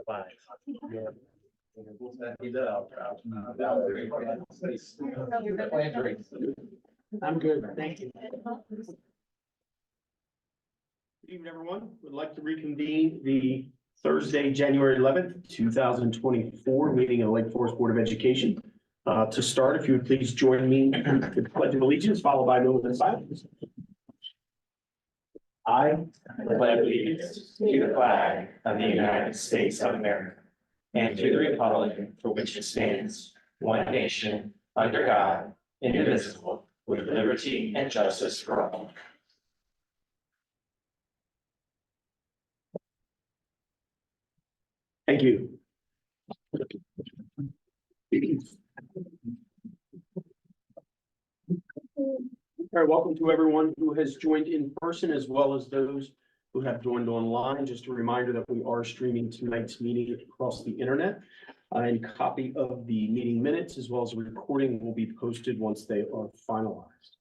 5. Yeah. I'm good, thank you. Good evening, everyone. Would like to reconvene the Thursday, January 11th, 2024 meeting of Lake Forest Board of Education. To start, if you would please join me in the Pledge of Allegiance, followed by a moment of silence. I Pledge allegiance to the flag of the United States of America and to the republic for which it stands, one nation, under God, indivisible, with liberty and justice for all. Thank you. All right, welcome to everyone who has joined in person as well as those who have joined online. Just a reminder that we are streaming tonight's meeting across the internet. And a copy of the meeting minutes as well as a recording will be posted once they are finalized.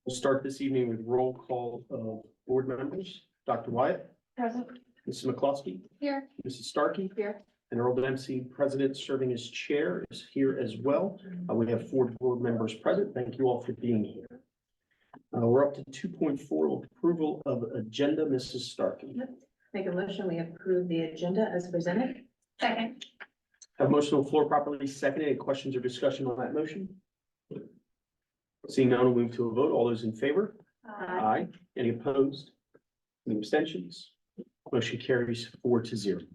We'll start this evening with roll call of board members. Dr. Wyatt. Present. Mrs. McCloskey. Here. Mrs. Starkey. Here. And Earl Dempsey, President, serving as chair, is here as well. We have 4 board members present. Thank you all for being here. We're up to 2.4, approval of agenda. Mrs. Starkey. Make a motion, we approve the agenda as presented. Second. Have motion on the floor properly seconded. Any questions or discussion on that motion? Seeing none, we'll move to a vote. All those in favor? Aye. Any opposed? Any abstentions? Motion carries 4-0.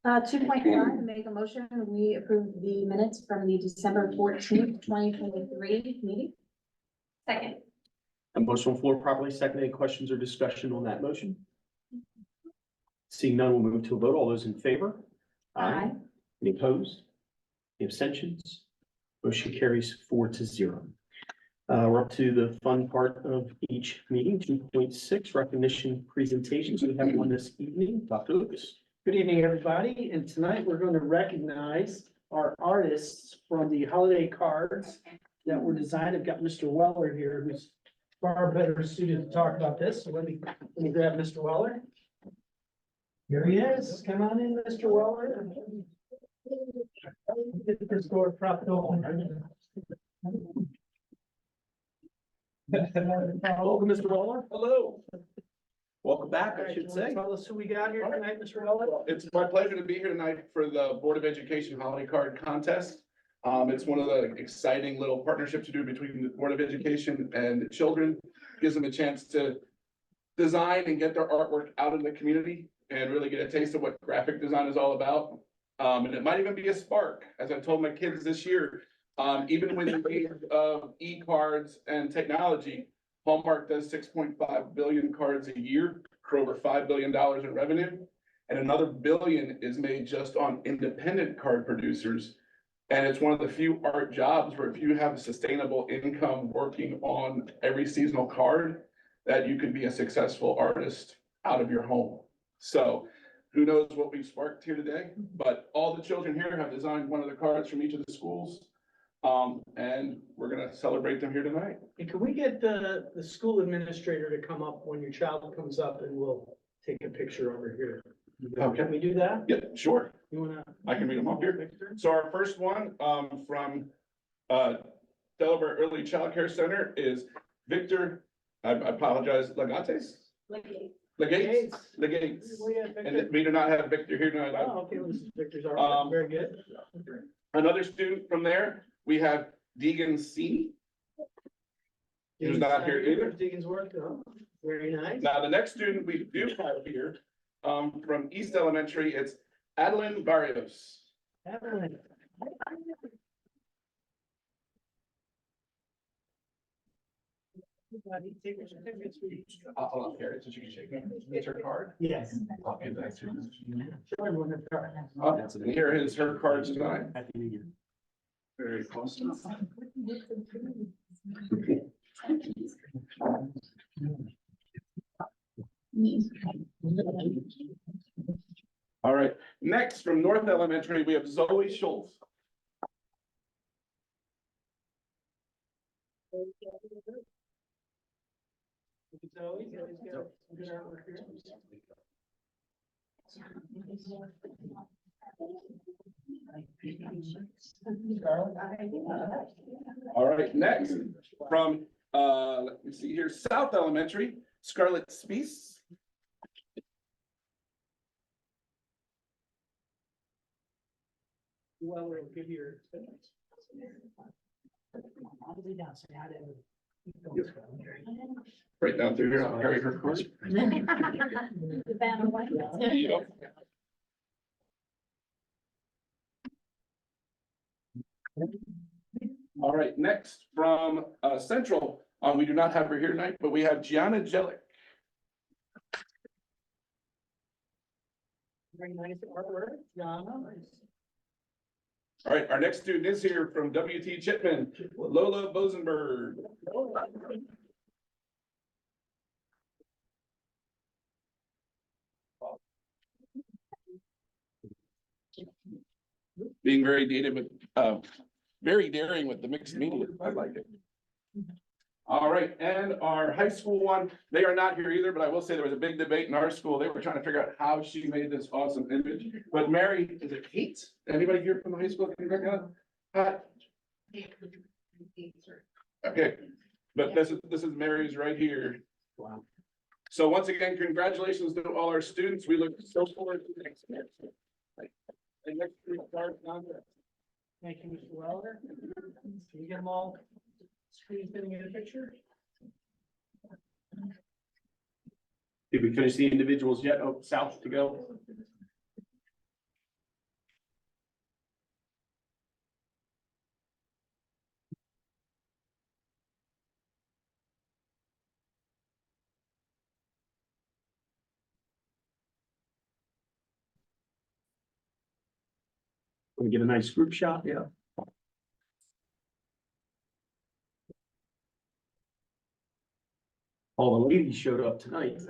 2.1, make a motion, we approve the minutes from the December 14th, 2023 meeting. Second. A motion on the floor properly seconded. Any questions or discussion on that motion? Seeing none, we'll move to a vote. All those in favor? Aye. Any opposed? Any abstentions? Motion carries 4-0. We're up to the fun part of each meeting, 2.6, recognition presentations. We have one this evening. Dr. Lucas. Good evening, everybody, and tonight we're going to recognize our artists from the holiday cards that were designed. I've got Mr. Weller here, who's far better suited to talk about this, so let me grab Mr. Weller. Here he is. Come on in, Mr. Weller. Get this door propped open. Welcome, Mr. Waller. Hello. Welcome back, I should say. Tell us who we got here tonight, Mr. Weller. It's my pleasure to be here tonight for the Board of Education Holiday Card Contest. It's one of the exciting little partnerships to do between the Board of Education and children. Gives them a chance to design and get their artwork out in the community and really get a taste of what graphic design is all about. And it might even be a spark, as I told my kids this year, even with the age of e-cards and technology, Hallmark does 6.5 billion cards a year for over $5 billion in revenue. And another billion is made just on independent card producers. And it's one of the few art jobs where if you have a sustainable income working on every seasonal card, that you could be a successful artist out of your home. So who knows what we've sparked here today, but all the children here have designed one of the cards from each of the schools. And we're gonna celebrate them here tonight. And can we get the school administrator to come up when your child comes up and we'll take a picture over here? Okay. Can we do that? Yeah, sure. You wanna? I can read them up here. So our first one, from, Delaware Early Child Care Center is Victor, I apologize, Legates? Legates? And we do not have Victor here tonight. Oh, okay, well, this is Victor's art. Very good. Another student from there, we have Deegan C. Who's not here either. Deegan's work, oh, very nice. Now, the next student we do have here, from East Elementary, it's Adeline Barrios. Evelyn. Everybody, take your certificates, please. I'll carry it so she can shake it. It's her card. Yes. I'll give that to her. Show everyone the card. And here is her card design. Happy New Year. Very close. All right, next from North Elementary, we have Zoe Schultz. All right, next from, let me see here, South Elementary, Scarlett Spees. Well, we'll give your. Right down through here, I'll carry her first. All right, next from Central, we do not have her here tonight, but we have Gianna Jellick. Very nice artwork, Jana. All right, our next student is here from WT Chipman, Lola Bosenberg. Being very dated with, very daring with the mixed media. I like it. All right, and our high school one, they are not here either, but I will say there was a big debate in our school. They were trying to figure out how she made this awesome image. But Mary, is it Kate? Anybody here from the high school? Can you figure out? Hi. Okay, but this is Mary's right here. Wow. So once again, congratulations to all our students. We look so forward to the next year. And next week, start on that. Thank you, Mr. Weller. Can you get them all screen fitting in a picture? Did we finish the individuals yet? Oh, South to go. We get a nice group shot, yeah. All the ladies showed up tonight.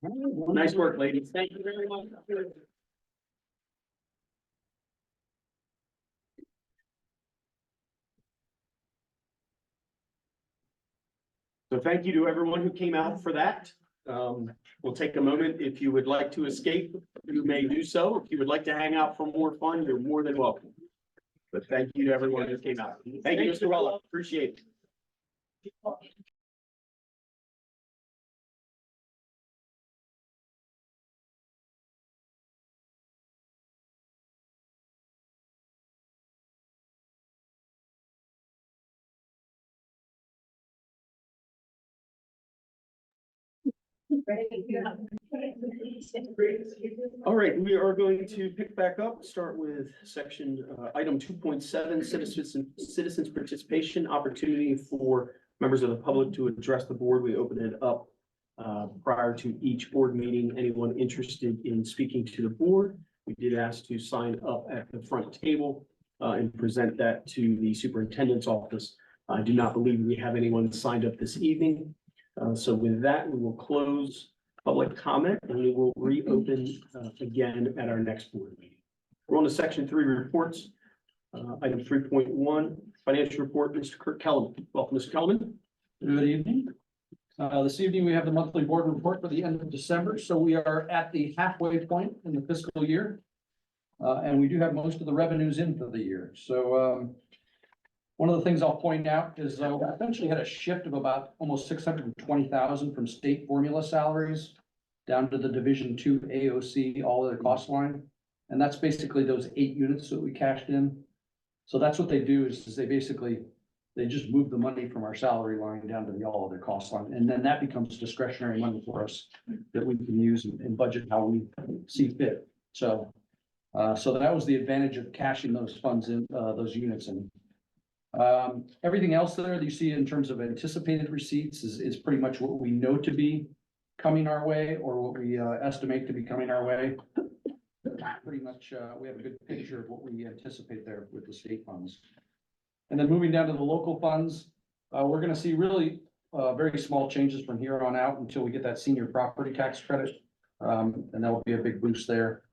Nice work, ladies. Thank you very much. So thank you to everyone who came out for that. We'll take a moment. If you would like to escape, you may do so. If you would like to hang out for more fun, you're more than welcome. But thank you to everyone who came out. Thank you, Mr. Weller. Appreciate it. All right, we are going to pick back up, start with section, item 2.7, citizens participation, opportunity for members of the public to address the board. We open it up prior to each board meeting. Anyone interested in speaking to the board, we did ask to sign up at the front table and present that to the superintendent's office. I do not believe we have anyone signed up this evening. So with that, we will close public comment and we will reopen again at our next board meeting. We're on to section 3 reports. Item 3.1, financial report, Mr. Kurt Kellerman. Welcome, Mr. Kellerman. Good evening. This evening, we have the monthly board report for the end of December, so we are at the halfway point in the fiscal year. And we do have most of the revenues in for the year. So one of the things I'll point out is we essentially had a shift of about almost 620,000 from state formula salaries down to the Division 2 AOC, all of the cost line. And that's basically those 8 units that we cashed in. So that's what they do is they just move the money from our salary line down to the all other cost line. And then that becomes discretionary money for us that we can use and budget how we see fit. So that was the advantage of cashing those funds in, those units in. Everything else there that you see in terms of anticipated receipts is pretty much what we know to be coming our way or what we estimate to be coming our way. Pretty much, we have a good picture of what we anticipate there with the state funds. And then moving down to the local funds, we're gonna see really very small changes from here on out until we get that senior property tax credit. And that will be a big boost there.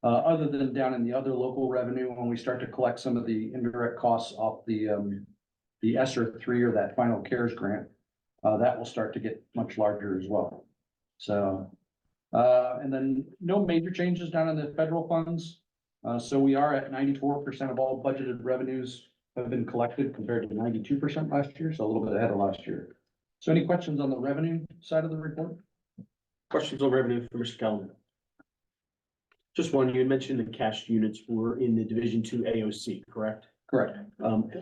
Other than down in the other local revenue, when we start to collect some of the indirect costs off the ESSER 3 or that final CARES grant, that will start to get much larger as well. So, and then no major changes down in the federal funds. So we are at 94% of all budgeted revenues have been collected compared to 92% last year, so a little bit ahead of last year. So any questions on the revenue side of the report? Questions on revenue for Mr. Kellman? Just one, you had mentioned the cash units were in the Division II AOC, correct? Correct.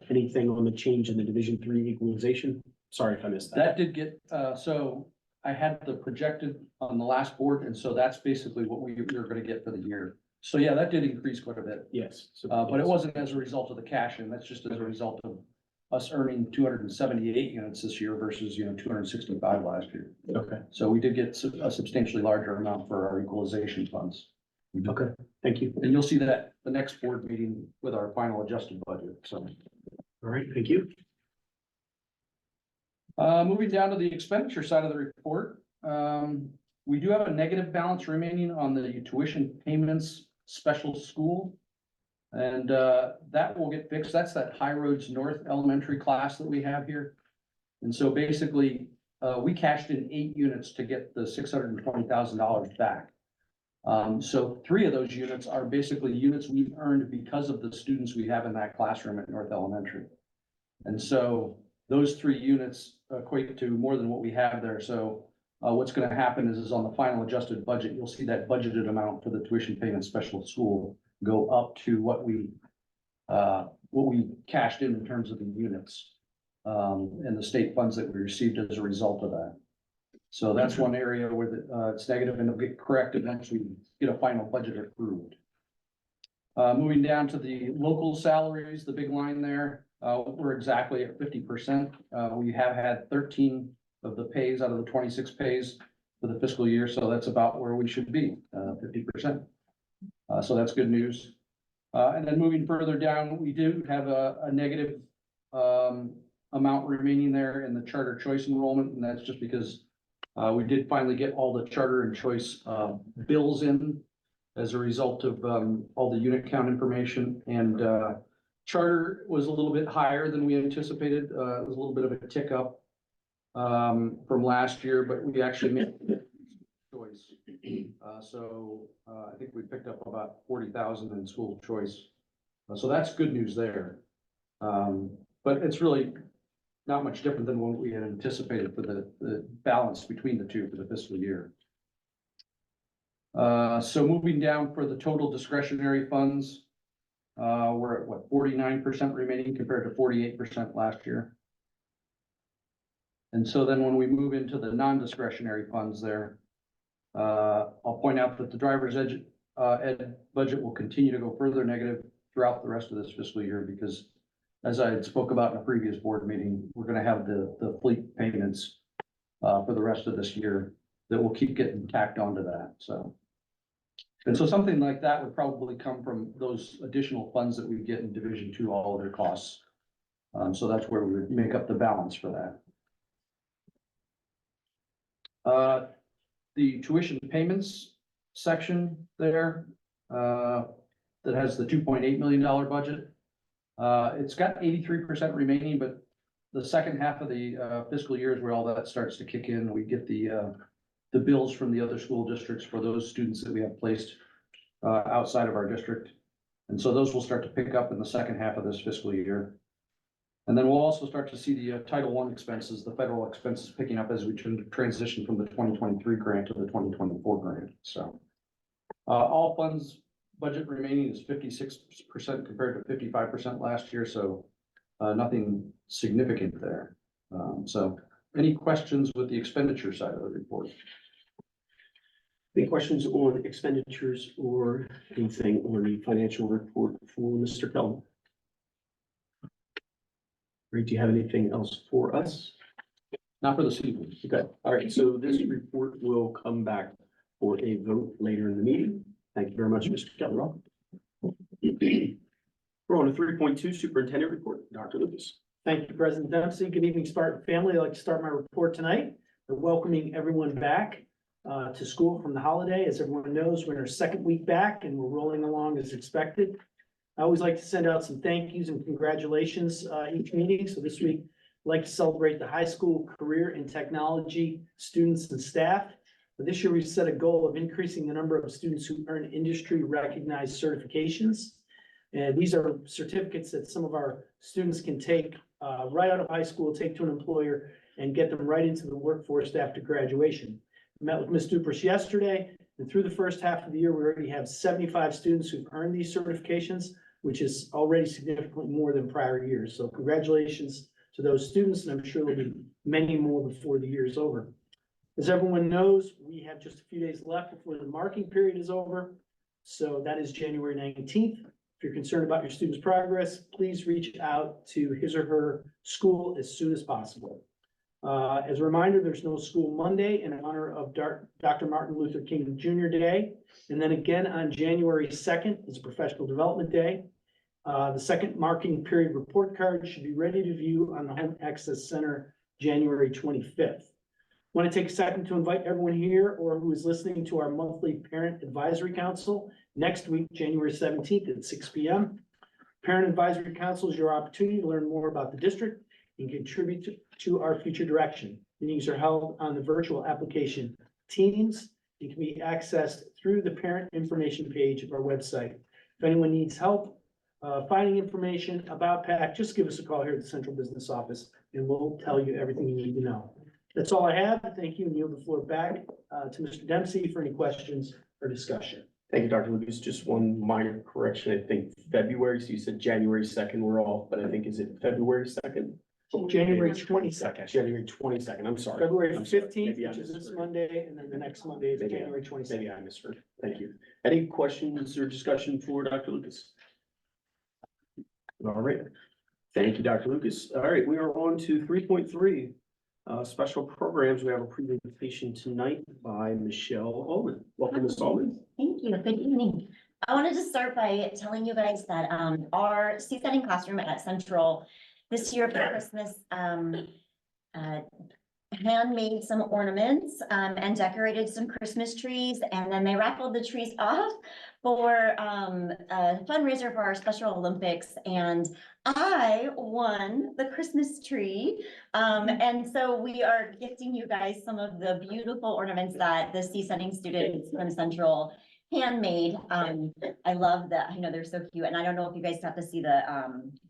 Anything on the change in the Division III equalization? Sorry if I missed that. That did get, so I had the projected on the last board, and so that's basically what we were gonna get for the year. So yeah, that did increase quite a bit, Yes. but it wasn't as a result of the cash in, that's just as a result of us earning 278 units this year versus, 265 last year. Okay, So we did get a substantially larger amount for our equalization funds. okay, thank you. And you'll see that the next board meeting with our final adjusted budget, so. All right, thank you. Moving down to the expenditure side of the report, we do have a negative balance remaining on the tuition payments special school. And that will get fixed. That's that High Roads North Elementary class that we have here. And so basically, we cashed in 8 units to get the $620,000 back. So 3 of those units are basically units we've earned because of the students we have in that classroom at North Elementary. And so those 3 units equate to more than what we have there. So what's going to happen is on the final adjusted budget, you'll see that budgeted amount for the tuition payment special school go up to what we cashed in terms of the units and the state funds that we received as a result of that. So that's one area where it's negative and it'll get corrected once we get a final budget approved. Moving down to the local salaries, the big line there, we're exactly at 50%. We have had 13 of the pays out of the 26 pays for the fiscal year, so that's about where we should be, 50%. So that's good news. And then moving further down, we do have a negative amount remaining there in the charter choice enrollment, and that's just because we did finally get all the charter and choice bills in as a result of all the unit count information, and charter was a little bit higher than we anticipated. It was a little bit of a tick up from last year, but we actually made choice. So I think we picked up about 40,000 in school choice. So that's good news there. But it's really not much different than what we had anticipated for the balance between the two for the fiscal year. So moving down for the total discretionary funds, we're at what, 49% remaining compared to 48% last year. And so then when we move into the non-discretionary funds there, I'll point out that the driver's ed budget will continue to go further negative throughout the rest of this fiscal year because, as I had spoke about in a previous board meeting, we're going to have the fleet payments for the rest of this year that will keep getting tacked onto that. So, and so something like that would probably come from those additional funds that we get in Division II, all other costs. So that's where we would make up the balance for that. The tuition payments section there, that has the $2.8 million budget. It's got 83% remaining, but the second half of the fiscal year is where all that starts to kick in. We get the bills from the other school districts for those students that we have placed outside of our district. And so those will start to pick up in the second half of this fiscal year. And then we'll also start to see the Title I expenses, the federal expenses picking up as we transition from the 2023 grant to the 2024 grant. So all funds budget remaining is 56% compared to 55% last year. So nothing significant there. So any questions with the expenditure side of the report? Any questions on expenditures or anything on the financial report for Mr. Kellman? Great, do you have anything else for us? Not for this evening. Okay, all right, so this report will come back for a vote later in the meeting. Thank you very much, Mr. Kellman. We're on to 3.2 Superintendent Report, Dr. Lucas. Thank you, President Dempsey. Good evening, Spartan family. I'd like to start my report tonight by welcoming everyone back to school from the holiday. As everyone knows, we're in our second week back and we're rolling along as expected. I always like to send out some thank yous and congratulations each meeting. So this week, like to celebrate the high school career and technology students and staff. But this year, we've set a goal of increasing the number of students who earn industry recognized certifications. And these are certificates that some of our students can take right out of high school, take to an employer, and get them right into the workforce after graduation. I met with Ms. Dupress yesterday, and through the first half of the year, we already have 75 students who've earned these certifications, which is already significantly more than prior years. So congratulations to those students, and I'm sure there'll be many more before the year is over. As everyone knows, we have just a few days left before the marking period is over. So that is January 19th. If you're concerned about your student's progress, please reach out to his or her school as soon as possible. As a reminder, there's no school Monday in honor of Dr. Martin Luther King Jr. Day. And then again on January 2nd is Professional Development Day. The second marking period report card should be ready to view on the Home Access Center January 25th. Want to take a second to invite everyone here or who is listening to our monthly Parent Advisory Council next week, January 17th at 6 p.m. Parent Advisory Council is your opportunity to learn more about the district and contribute to our future direction. Meetings are held on the virtual application Teams and can be accessed through the parent information page of our website. If anyone needs help finding information about PAC, just give us a call here at the Central Business Office and we'll tell you everything you need to know. That's all I have. Thank you, and yield the floor back to Mr. Dempsey for any questions or discussion. Thank you, Dr. Lucas. Just one minor correction. I think February, so you said January 2nd, we're off, but I think is it February 2nd? January 22nd, January 22nd, I'm sorry. February I'm sorry. 15th, Maybe I which is this misheard. Monday, and then the next Monday is Maybe I- January 22nd. Maybe I misheard. Thank you. Any questions or discussion for Dr. Lucas? All right. Thank you, Dr. Lucas. All right, we are on to 3.3. Special programs. We have a presentation tonight by Michelle Ullman. Welcome, Ms. Ullman. Thank you. Good evening. I wanted to start by telling you guys that our seating classroom at Central this year for Christmas handmade some ornaments and decorated some Christmas trees, and then they raffled the trees off for a fundraiser for our Special Olympics, and I won the Christmas tree. And so we are gifting you guys some of the beautiful ornaments that the seating students from Central handmade. I love that. I know they're so cute, and I don't know if you guys got to see the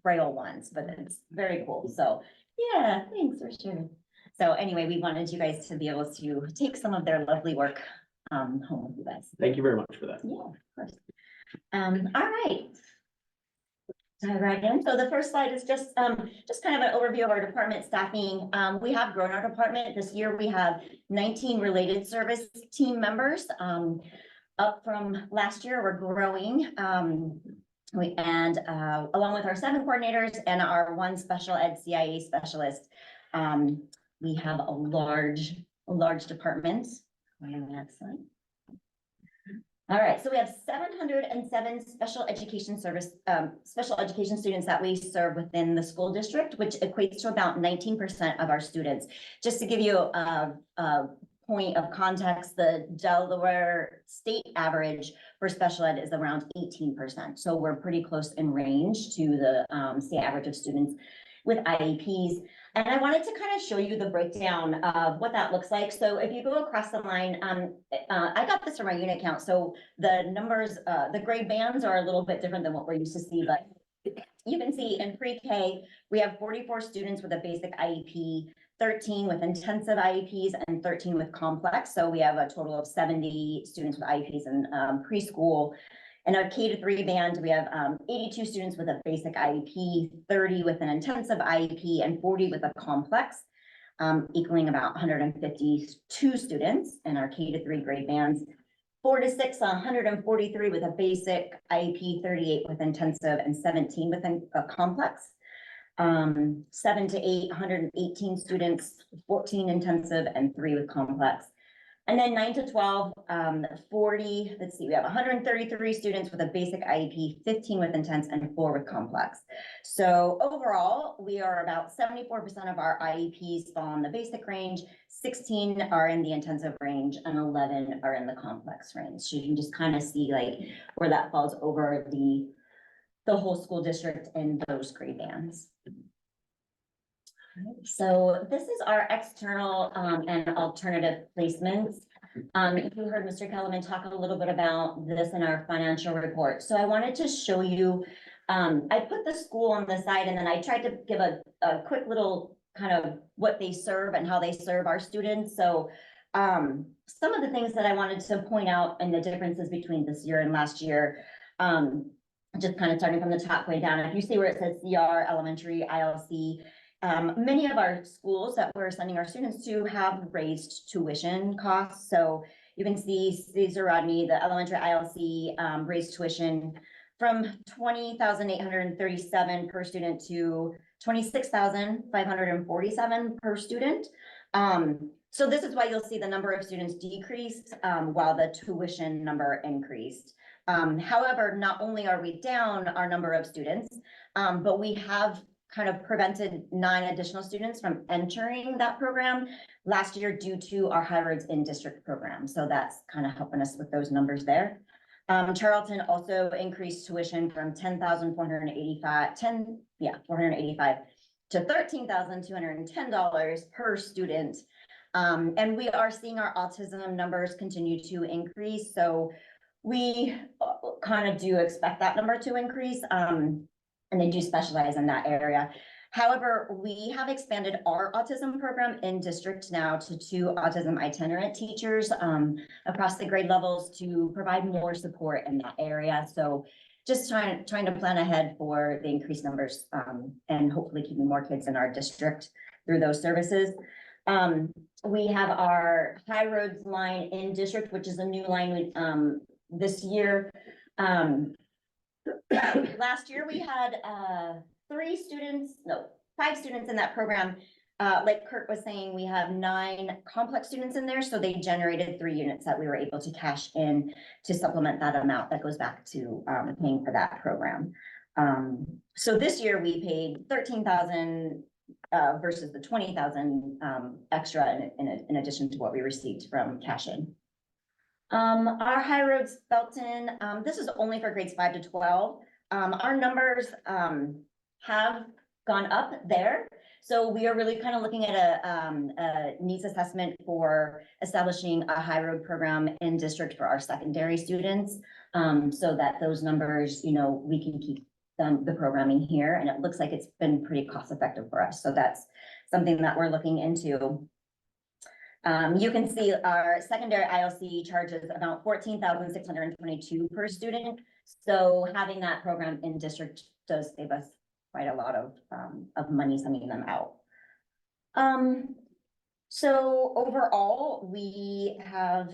Braille ones, but it's very cool. So yeah, thanks for sharing. So anyway, we wanted you guys to be able to take some of their lovely work home with you guys. Thank you very much for that. Yeah, of course. All right. Dive right in. So the first slide is just kind of an overview of our department staffing. We have grown our department. This year we have 19 related service team members. Up from last year, we're growing. Along with our 7 coordinators and our 1 special ed CIA specialist, we have a large department. Next slide. All right, so we have 707 special education students that we serve within the school district, which equates to about 19% of our students. Just to give you a point of context, the Delaware state average for special ed is around 18%. So we're pretty close in range to the state average of students with IEPs. And I wanted to kind of show you the breakdown of what that looks like. So if you go across the line, I got this from our unit count. So the numbers, the grade bands are a little bit different than what we're used to see, but you can see in pre-K, we have 44 students with a basic IEP, 13 with intensive IEPs, and 13 with complex. So we have a total of 70 students with IEPs in preschool. In our K-3 band, we have 82 students with a basic IEP, 30 with an intensive IEP, and 40 with a complex, equaling about 152 students in our K-3 grade bands. 4 to 6, 143 with a basic IEP, 38 with intensive, and 17 with a complex. 7 to 8, 118 students, 14 intensive, and 3 with complex. And then 9 to 12, 40, let's see, we have 133 students with a basic IEP, 15 with intense, and 4 with complex. So overall, we are about 74% of our IEPs fall in the basic range, 16 are in the intensive range, and 11 are in the complex range. So you can just kind of see like where that falls over the whole school district in those grade bands. So this is our external and alternative placements. You heard Mr. Kellerman talk a little bit about this in our financial report. So I wanted to show you, I put the school on the side and then I tried to give a quick little kind of what they serve and how they serve our students. So some of the things that I wanted to point out and the differences between this year and last year, just kind of starting from the top way down. If you see where it says CR, elementary, ILC, many of our schools that we're sending our students to have raised tuition costs. So you can see Cesar Rodney, the elementary ILC, raised tuition from $20,837 per student to $26,547 per student. So this is why you'll see the number of students decreased, while the tuition number increased. However, not only are we down our number of students, but we have kind of prevented 9 additional students from entering that program last year due to our High Roads in District program. So that's kind of helping us with those numbers there. Charlton also increased tuition from $485 to $13,210 per student. And we are seeing our autism numbers continue to increase. So we kind of do expect that number to increase. And they do specialize in that area. However, we have expanded our autism program in district now to 2 autism itinerant teachers across the grade levels to provide more support in that area. So just trying to plan ahead for the increased numbers and hopefully keeping more kids in our district through those services. We have our High Roads line in district, which is a new line this year. Last year we had 5 students in that program. Like Kurt was saying, we have 9 complex students in there, so they generated 3 units that we were able to cash in to supplement that amount that goes back to paying for that program. So this year we paid $13,000 versus the $20,000 extra in addition to what we received from cash in. Our High Roads Belton, this is only for grades 5 to 12. Our numbers have gone up there. So we are really kind of looking at a needs assessment for establishing a High Road program in district for our secondary students. So that those numbers, we can keep the programming here, and it looks like it's been pretty cost effective for us. So that's something that we're looking into. You can see our secondary ILC charges about $14,622 per student. So having that program in district does save us quite a lot of money sending them out. So overall, we have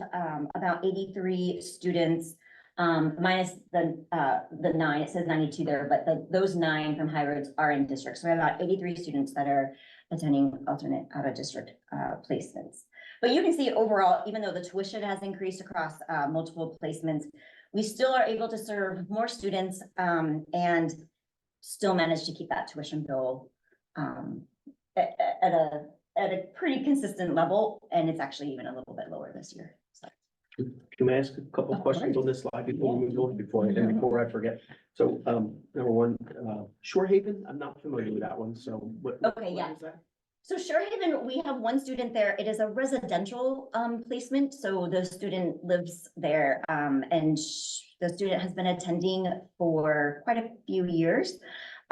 about 83 students, minus the 9, it says 92 there, but those 9 from High Roads are in district. So we have about 83 students that are attending alternate out of district placements. But you can see overall, even though the tuition has increased across multiple placements, we still are able to serve more students and still manage to keep that tuition bill at a pretty consistent level. And it's actually even a little bit lower this year. So. Can I ask a couple of questions on this slide before we move on, before I forget? So, number one, Shorehaven, I'm not familiar with that one, so what? Okay, yeah. What is that? So Shorehaven, we have 1 student there. It is a residential placement. So the student lives there and the student has been attending for quite a few years.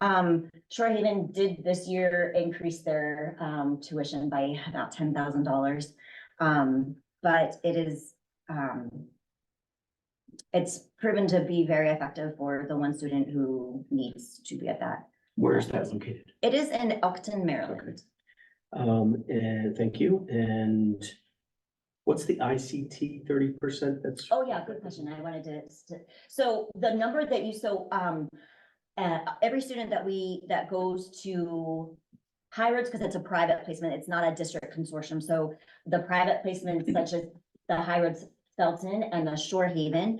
Shorehaven did this year increase their tuition by about $10,000. But it is, it's proven to be very effective for the 1 student who needs to be at that. Where is that located? It is in Elkton, Maryland. Okay. And thank you. And what's the ICT 30% that's? Oh, yeah, good question. I wanted to, so the number that you, every student that goes to High Roads, because it's a private placement, it's not a district consortium. So the private placements such as the High Roads Felton and the Shorehaven,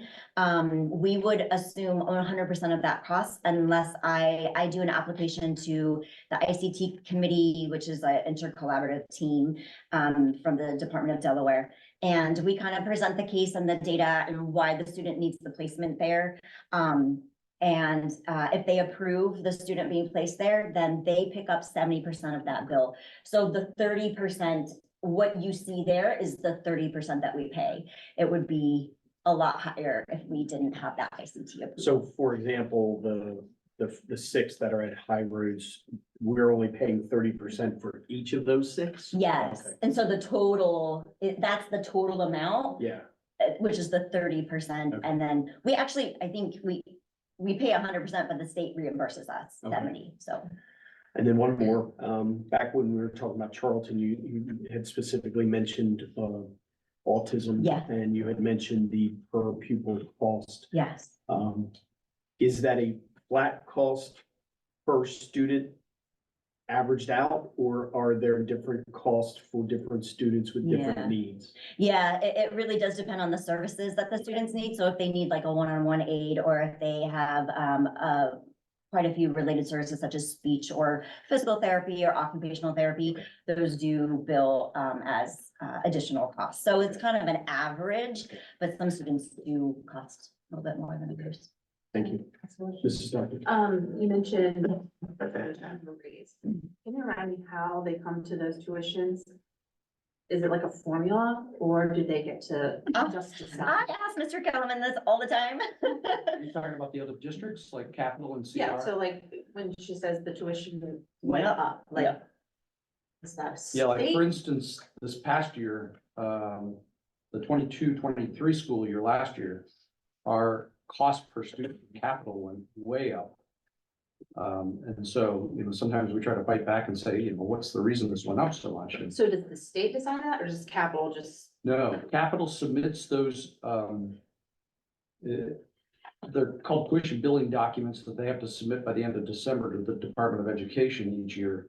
we would assume 100% of that cost unless I do an application to the ICT committee, which is an intercollaborative team from the Department of Delaware. And we kind of present the case and the data and why the student needs the placement there. And if they approve the student being placed there, then they pick up 70% of that bill. So the 30%, what you see there is the 30% that we pay. It would be a lot higher if we didn't have that ICT approval. So for example, the six that are at high roads, we're only paying 30% for each of those six? Yes, Okay. and so the total, that's the total amount, Yeah, which is the 30%. Okay. And then we actually, I think we pay 100%, but the state reimburses us Okay. 70, so. and then one more, back when we were talking about Charlton, you had specifically mentioned, autism. Yeah. And you had mentioned the per pupil cost. Yes. Is that a flat cost per student averaged out, or are there different costs for different students with Yeah. different needs? Yeah, it really does depend on the services that the students need. So if they need like a one-on-one aid, or if they have quite a few related services such as speech or physical therapy or occupational therapy, those do bill as additional costs. So it's kind of an average, but some students do cost a little bit more than others. Thank you. Mrs. Duncan. You mentioned raise. Can you remind me how they come to those tuitions? Is it like a formula, or do they get to just decide? I ask Mr. Kellerman this all the time. You're talking about the other districts like Capital and CR? Yeah, so like, when she says the tuition Went went up. up, like. Yeah. Is that a Yeah, like state? for instance, this past year, the 22-23 school year last year, our cost per student in Capital went way up. And so, sometimes we try to fight back and say, what's the reason this went up so much? And So does the state decide that, or does capital just? no, Capital submits those, they're called tuition billing documents that they have to submit by the end of December to the Department of Education each year.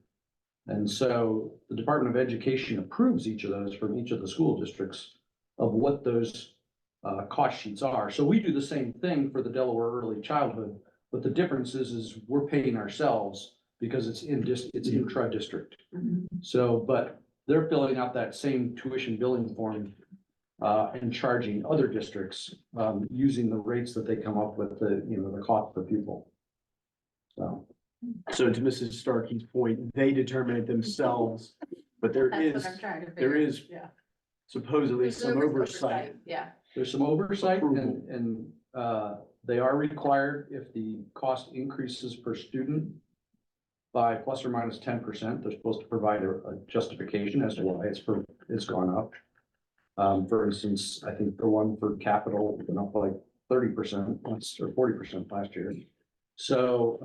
And so the Department of Education approves each of those from each of the school districts of what those cost sheets are. So we do the same thing for the Delaware Early Childhood, but the difference is we're paying ourselves because it's intra-district. So, but they're filling out that same tuition billing form and charging other districts using the rates that they come up with, the cost per pupil. So to Mrs. Starkey's point, they determine it themselves, but there That's what is I'm trying to there figure. is Yeah. supposedly There's some oversight. Yeah. There's some oversight Approval. and they are required if the cost increases per student by plus or minus 10%, they're supposed to provide a justification as to why it's gone up. For instance, I think the one for Capital went up like 30% or 40% last year. So,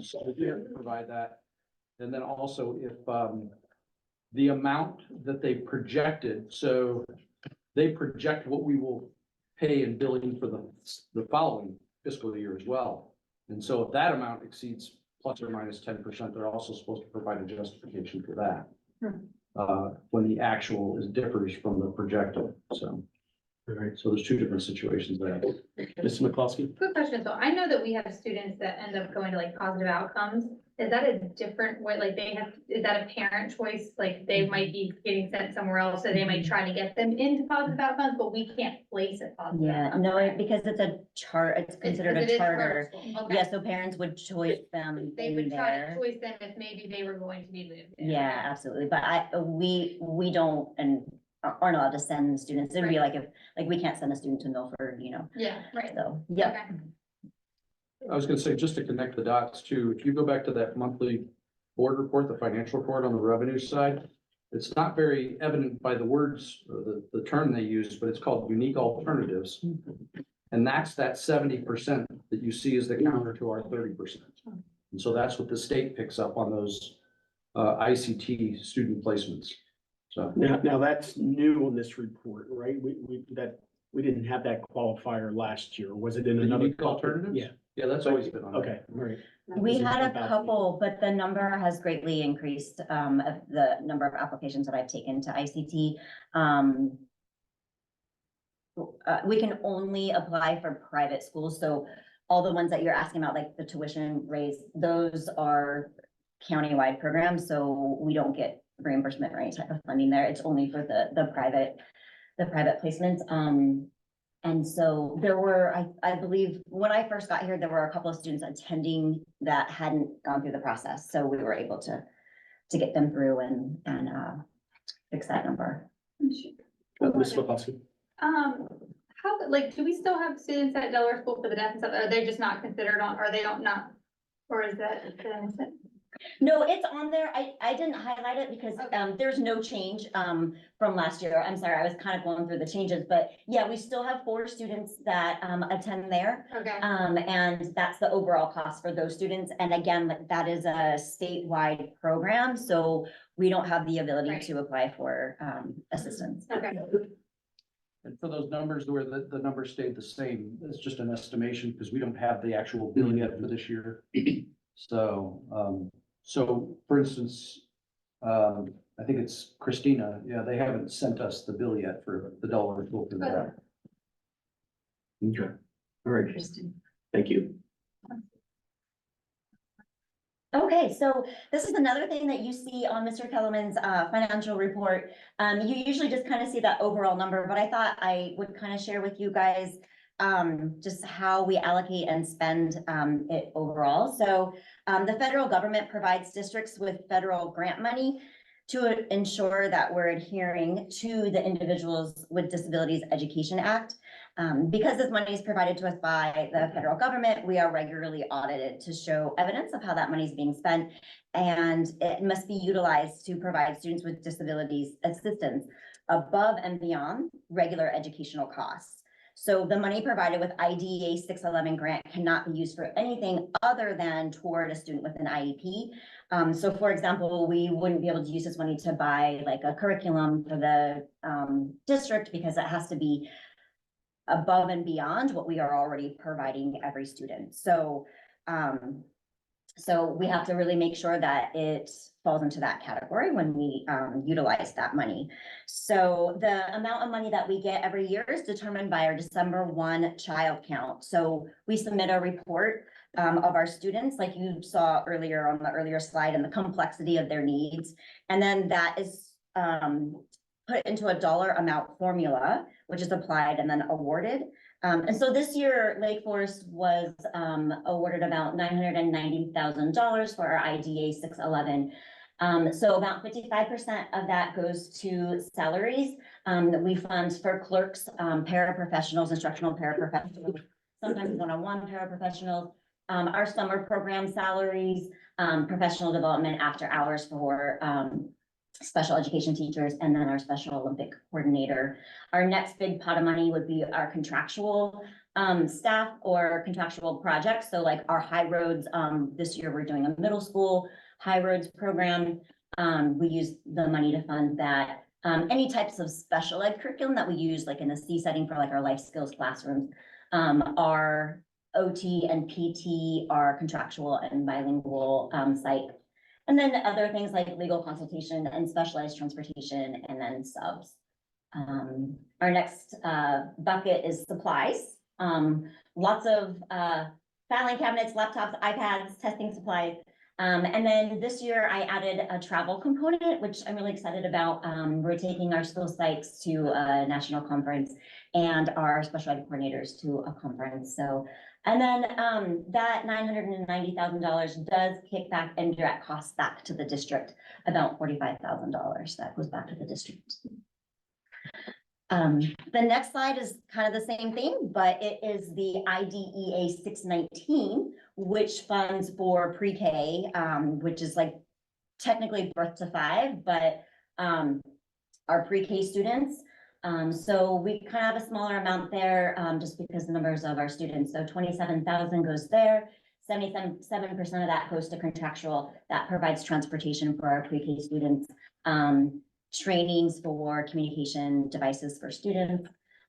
so we have to provide that. And then also if the amount that they projected, so they project what we will pay in billing for the following fiscal year as well. And so if that amount exceeds plus or minus 10%, they're also supposed to provide a justification for that. When the actual differs from the projected, so. All right. So there's two different situations there. Mrs. McCloskey? Quick question, so I know that we have students that end up going to like positive outcomes. Is that a different way, like is that a parent choice? Like they might be getting sent somewhere else, so they might try to get them into positive outcomes, but we can't place it positive. Yeah, outcomes, no, right? because it's it's considered Because a it is charter. school. Okay. Yeah, so parents would choice them They in would try to there. choose them if maybe they were going to be moved. in. Yeah, absolutely. But we don't and aren't allowed to send students. It'd be like if we can't send a student to Milford, Yeah, right. so, yeah. Okay. I was gonna say, just to connect the dots too, if you go back to that monthly board report, the financial report on the revenue side, it's not very evident by the words or the term they use, but it's called unique alternatives. And that's that 70% that you see as the counter to our 30%. And so that's what the state picks up on those ICT student placements. So. Now that's new on this report, right? We didn't have that qualifier last year. Was it in The another? unique alternatives? Yeah, Yeah, that's always been on. there. okay, all right. We Doesn't had jump a out to me. couple, but the number has greatly increased, of the number of applications that I've taken to ICT. We can only apply for private schools, so all the ones that you're asking about, like the tuition raise, those are countywide programs, so we don't get reimbursement or any type of funding there. It's only for the private placements. And so there were, I believe, when I first got here, there were a couple of students attending that hadn't gone through the process, so we were able to get them through and fix that number. Ms. McCluskey. How, like, do we still have students at Delaware School for the deaf and stuff? Are they just not considered on, or they don't not? Or is that? No, it's on there. I didn't highlight it because there's no change from last year. I'm sorry, I was kind of going through the changes, but yeah, we still have 4 students that attend there. Okay. And that's the overall cost for those students. And again, that is a statewide program, so we don't have the ability Right. to apply for assistance. Okay. And for those numbers where the numbers stayed the same, it's just an estimation because we don't have the actual bill yet for this year. So, for instance, I think it's Christina, yeah, they haven't sent us the bill yet for the Delaware School for that. Okay, all right, thank you. Okay, so this is another thing that you see on Mr. Kellerman's financial report. You usually just kind of see that overall number, but I thought I would kind of share with you guys just how we allocate and spend it overall. So the federal government provides districts with federal grant money to ensure that we're adhering to the Individuals with Disabilities Education Act. Because this money is provided to us by the federal government, we are regularly audited to show evidence of how that money is being spent. And it must be utilized to provide students with disabilities assistance above and beyond regular educational costs. So the money provided with IDEA 611 grant cannot be used for anything other than toward a student with an IEP. So for example, we wouldn't be able to use this money to buy like a curriculum for the district because it has to be above and beyond what we are already providing every student. So we have to really make sure that it falls into that category when we utilize that money. So the amount of money that we get every year is determined by our December 1 child count. So we submit a report of our students, like you saw earlier on the earlier slide, and the complexity of their needs. And then that is put into a dollar amount formula, which is applied and then awarded. And so this year, Lake Forest was awarded about $990,000 for our IDA 611. So about 55% of that goes to salaries that we fund for clerks, paraprofessionals, instructional paraprofessionals, sometimes one-on-one paraprofessionals, our summer program salaries, professional development after hours for special education teachers, and then our Special Olympic coordinator. Our next big pot of money would be our contractual staff or contractual projects. So like our high roads, this year we're doing a middle school high roads program. We use the money to fund that. Any types of special ed curriculum that we use, like in a C setting for like our life skills classrooms, our OT and PT are contractual and bilingual site. And then other things like legal consultation and specialized transportation, and then subs. Our next bucket is supplies. Lots of filing cabinets, laptops, iPads, testing supplies. And then this year I added a travel component, which I'm really excited about. We're taking our school sites to a national conference and our special ed coordinators to a conference. So, and then that $990,000 does kick back indirect costs back to the district, about $45,000 that goes back to the district. The next slide is kind of the same thing, but it is the IDEA 619, which funds for pre-K, which is like technically birth to 5, but our pre-K students. So we kind of have a smaller amount there, just because the numbers of our students. So 27,000 goes there. 77% of that goes to contractual. That provides transportation for our pre-K students. Trainings for communication devices for students.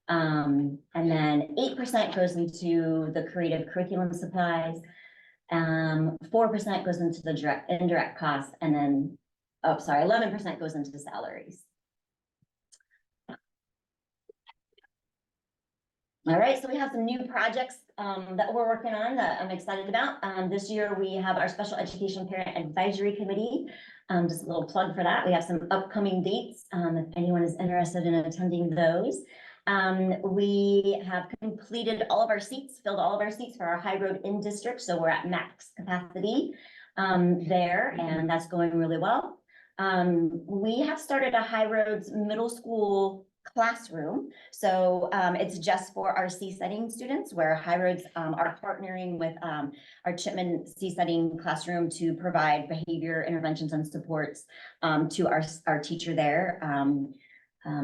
And then 8% goes into the creative curriculum supplies. 4% goes into the indirect costs, and then, 11% goes into the salaries. All right, so we have some new projects that we're working on that I'm excited about. This year we have our Special Education Parent Advisory Committee. Just a little plug for that. We have some upcoming dates if anyone is interested in attending those. We have completed all of our seats, filled all of our seats for our high road in district, so we're at max capacity there, and that's going really well. We have started a high roads middle school classroom. So it's just for our C-setting students, where high roads are partnering with our Chipman C-setting classroom to provide behavior interventions and supports to our teacher there.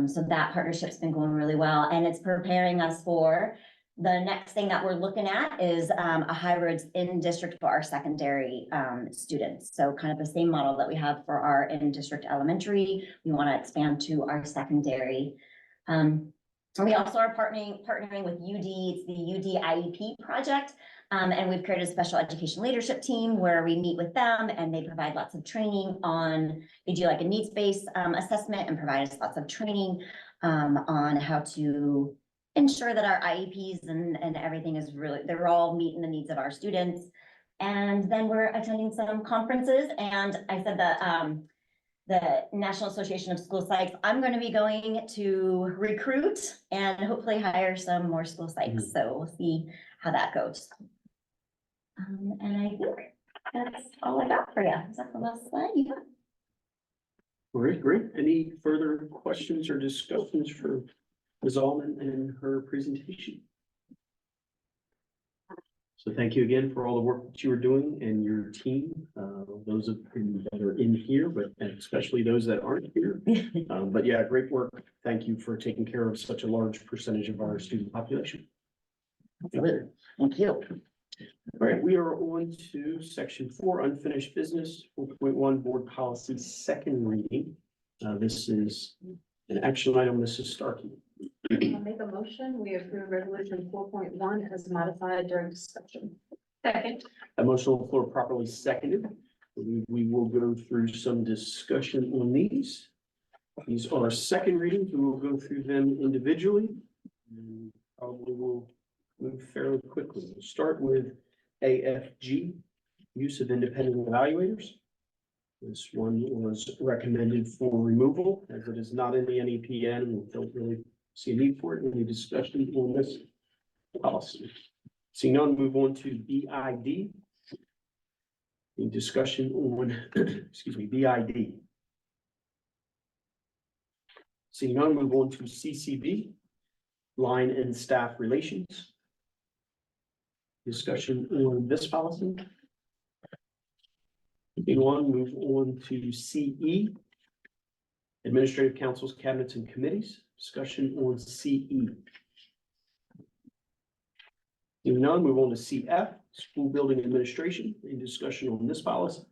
So that partnership's been going really well, and it's preparing us for the next thing that we're looking at is a high roads in district for our secondary students. So kind of the same model that we have for our in district elementary, we want to expand to our secondary. We also are partnering with UD, it's the UD IEP project. And we've created a special education leadership team where we meet with them and they provide lots of training on, they do like a needs-based assessment and provide us lots of training on how to ensure that our IEPs and everything is really, they're all meeting the needs of our students. And then we're attending some conferences, and I said that the National Association of School Psychs, I'm going to be going to recruit and hopefully hire some more school psychs. So we'll see how that goes. And I think that's all I got for you. Is that the last slide? Yeah. Great, great. Any further questions or discussions for Ms. Allman and her presentation? So thank you again for all the work that you are doing and your team, those of you that are in here, but especially those that aren't here. But yeah, great work. Thank you for taking care of such a large percentage of our student population. Thank you. All right, we are on to section 4, unfinished business, 4.1 board policy, second reading. This is an action item, Mrs. Starkey. I'll make a motion, we approve resolution 4.1 as modified during discussion. Second. A motion on the floor properly seconded. We will go through some discussion on these. These are second readings. We will go through them individually. And probably will move fairly quickly. We'll start with AFG, use of independent evaluators. This one was recommended for removal as it is not in the NEPN. We don't really see a need for it. Any discussion on this policy? Seeing none, move on to BID. Any discussion on, excuse me, BID. Seeing none, move on to CCB, line and staff relations. Discussion on this policy. Moving on, move on to CE, administrative councils, cabinets, and committees. Discussion on CE. Moving on, move on to CF, school building administration. Any discussion on this policy?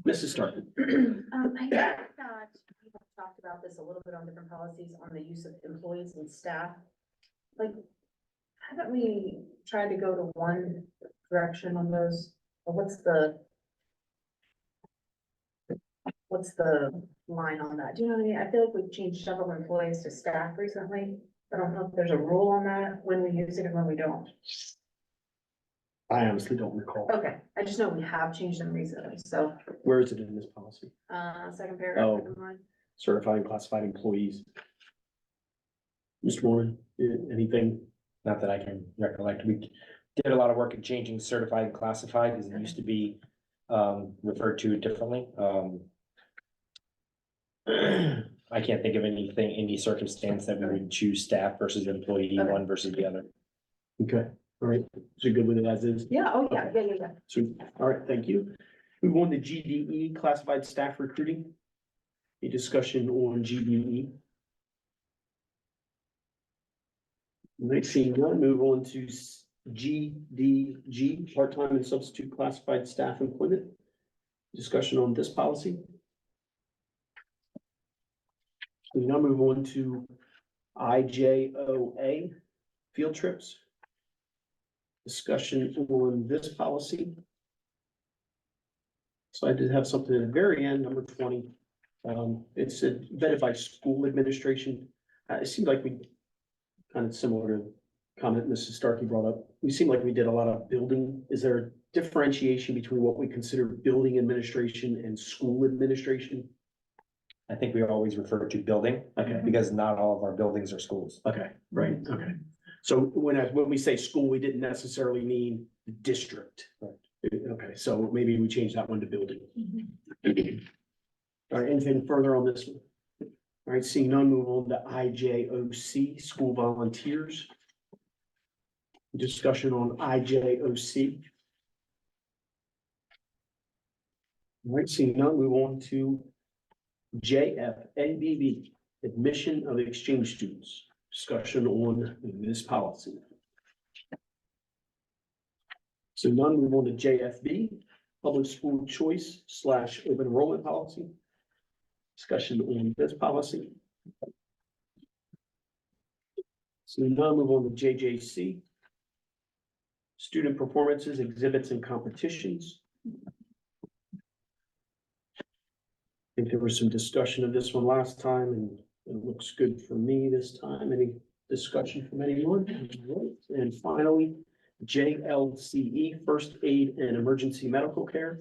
Mrs. Starkey. I think that we have talked about this a little bit on different policies on the use of employees and staff. Like, haven't we tried to go to one direction on those? Or what's the line on that? Do you know what I mean? I feel like we've changed several employees to staff recently. I don't know if there's a rule on that, when we use it and when we don't. I honestly don't recall. Okay, I just know we have changed them recently, so, Where is it in this policy? second paragraph. Oh. second line. Certifying classified employees. Mr. Mormon, anything? Not that I can recollect. We did a lot of work in changing certified and classified because it used to be referred to differently. I can't think of anything, any circumstance that we would choose staff versus employee, Okay. one versus the other. Okay, all right. So you're good with it as is? Yeah, oh, yeah. So, all right, thank you. Move on to GDE, classified staff recruiting. A discussion on GDE. Next thing, we'll move on to GDG, part-time and substitute classified staff employment. Discussion on this policy. We now move on to IJOA, field trips. Discussion on this policy. So I did have something at the very end, number 20. It's vetted by school administration. It seemed like we, kind of similar to comment Mrs. Starkey brought up, we seem like we did a lot of building. Is there a differentiation between what we consider building administration and school administration? I think we always refer to building Okay, because not all of our buildings are schools. okay, right, okay. So when we say school, we didn't necessarily mean district. Right. Okay, so maybe we change that one to building. All right, anything further on this one? All right, seeing none, move on to IJOC, school volunteers. Discussion on IJOC. All right, seeing none, move on to JFABB, admission of exchange students. Discussion on this policy. So none, move on to JFB, public school choice / open enrollment policy. Discussion on this policy. So now move on to JJC. Student performances, exhibits and competitions. I think there was some discussion of this one last time and it looks good for me this time. Any discussion from anyone? And finally, JLCE, first aid and emergency medical care.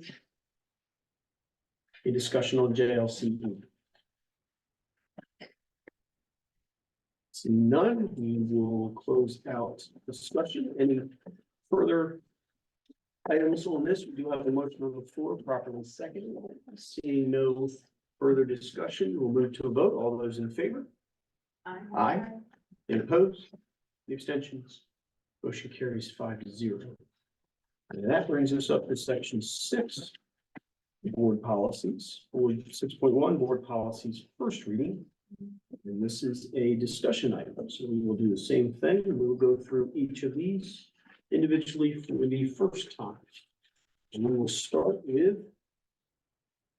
A discussion on JLCE. Seeing none, we will close out discussion. Any further items on this? We do have a motion on the floor, properly seconded. Seeing no further discussion, we'll move to a vote. All those in favor? Aye. And opposed? The abstentions? Motion carries 5-0. And that brings us up to section 6. Board policies, board 6.1, board policies, first reading. And this is a discussion item, so we will do the same thing, and we will go through each of these individually for the first time. And we will start with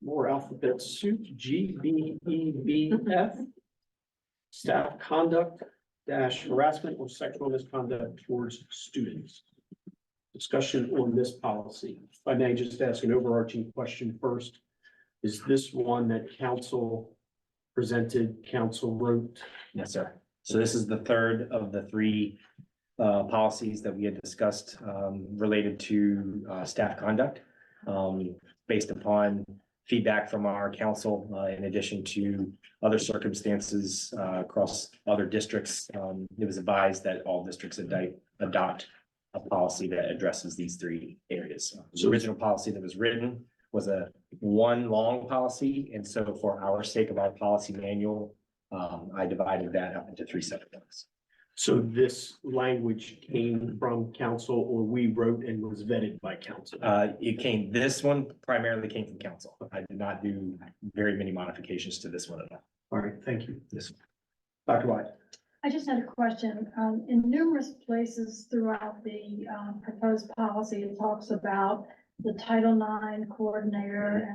more alphabet soup, G, B, E, B, F. Staff conduct - harassment or sexual misconduct towards students. Discussion on this policy. If I may just ask an overarching question first. Is this one that council presented, council wrote? Yes, sir. So this is the third of the three policies that we had discussed related to staff conduct. Based upon feedback from our council, in addition to other circumstances across other districts, it was advised that all districts adopt a policy that addresses these three areas. The original policy that was written was a one long policy, and so for our sake of our policy manual, I divided that up into three separate ones. So this language came from council or we wrote and was vetted by council? This one primarily came from council. I did not do very many modifications to this one at all. All right, thank you. This one. Dr. White. I just had a question. In numerous places throughout the proposed policy, it talks about the Title IX coordinator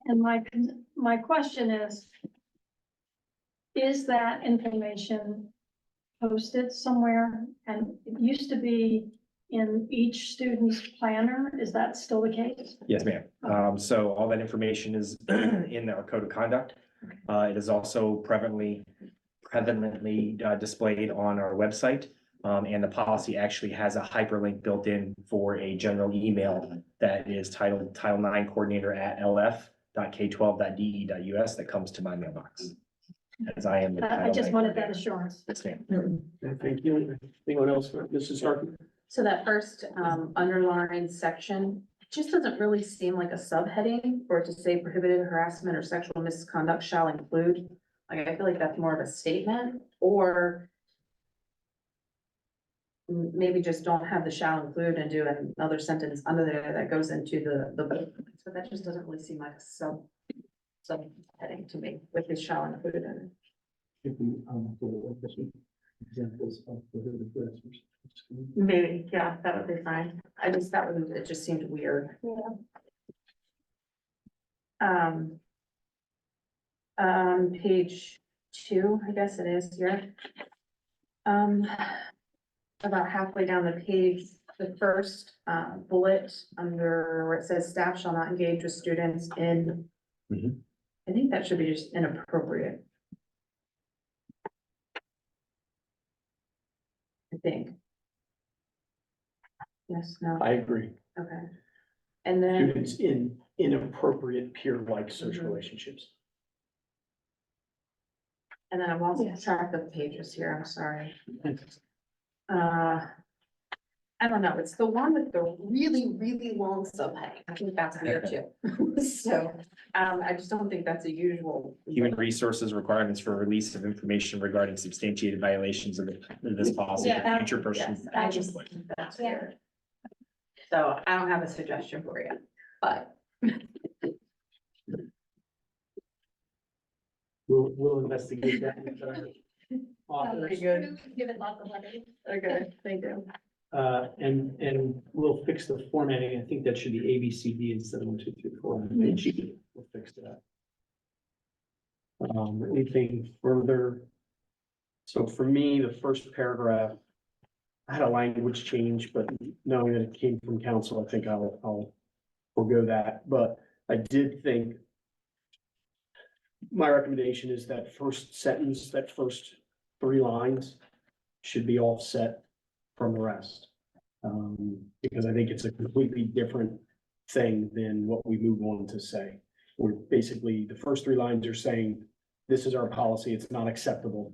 and my question is that information posted somewhere? And it used to be in each student's planner. Is that still the case? Yes, ma'am. So all that information is in our code of conduct. It is also prevalently displayed on our website. And the policy actually has a hyperlink built in for a general email that is titled Title IX Coordinator at lf.k12.de.us that comes to my mailbox. As I am. I just wanted that assurance. Yes, ma'am. Thank you. Anyone else? Mrs. Starkey? So that first underlined section just doesn't really seem like a subheading for it to say prohibited harassment or sexual misconduct shall include. Like, I feel like that's more of a statement, or maybe just don't have the shall include and do another sentence under there that goes into the book. So that just doesn't really seem like a subheading to me with the shall include in it. Examples of prohibited harassment. Maybe, yeah, that would be fine. It just seemed weird. Page 2, I guess it is here. About halfway down the page, the first bullet under where it says staff shall not engage with students in. I think that should be just inappropriate. I think. Yes, no, I agree. okay. And then, Students in inappropriate peer-like social relationships. and then I've lost Yes. track of pages here, I'm sorry. I don't know, it's the one with the really, really long subheading. I think that's weird too. So, I just don't think that's a usual. Human resources requirements for release of information regarding substantiated violations of this policy Yeah. for future persons. Yes, I just think that's weird. So I don't have a suggestion for you, but We'll investigate that. with our authors. good. Give it lots of letters. Okay, they do. And we'll fix the formatting. I think that should be A, B, C, D instead of 1, 2, 3, 4. We'll fix that. Anything further? So for me, the first paragraph, I had a language change, but knowing that it came from council, I think I'll forego that. But I did think my recommendation is that first sentence, that first 3 lines should be offset from the rest. Because I think it's a completely different thing than what we move on to say. We're basically, the first 3 lines are saying, this is our policy, it's not acceptable.